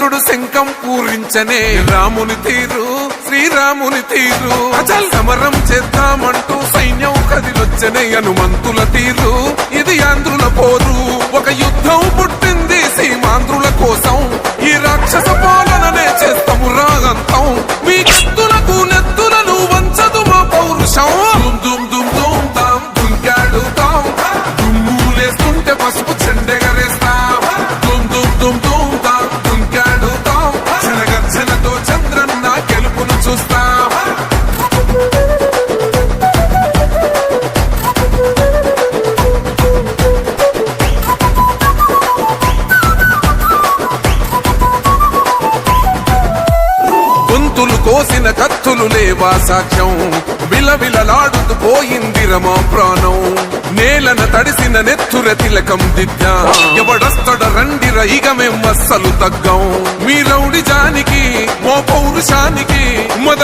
భద్రుడు శంఖం పూరించనే రాముని తీరు శ్రీరాముని తీరు అచల్ సమరం చేద్దామంటూ సైన్యం కదిలొచ్చనే హనుమంతుల తీరు ఇది ఆంధ్రుల పోరు ఒక యుద్ధం పుట్టింది సీమాంధ్రుల కోసం ఈ రాక్షస పాలననే చేస్తాము రాగంతం మీ కత్తులకు నెత్తులను వంచదు మా పౌరుషం దుమ్ దుమ్ దుమ్ తాం దుంకాడుతాం దుమ్ములేస్తుంటే పసుపు చెండెగరేస్తాం దుమ్ దుమ్ దుమ్ దుమ్ తాం దుంకాడుతాం జనగర్జనతో చంద్రన్న గెలుపును చూస్తాం గొంతులు కోసిన కత్తులు లేవా సాక్ష్యం విలవిలలాడుతూ పోయింది రమా ప్రాణం నేలన తడిసిన నెత్తుర తిలకం దిద్దా ఎవడొస్తడ రండిర ఇక మేం అస్సలు తగ్గం మీ రౌడి జానికి మో పౌరుషానికి మద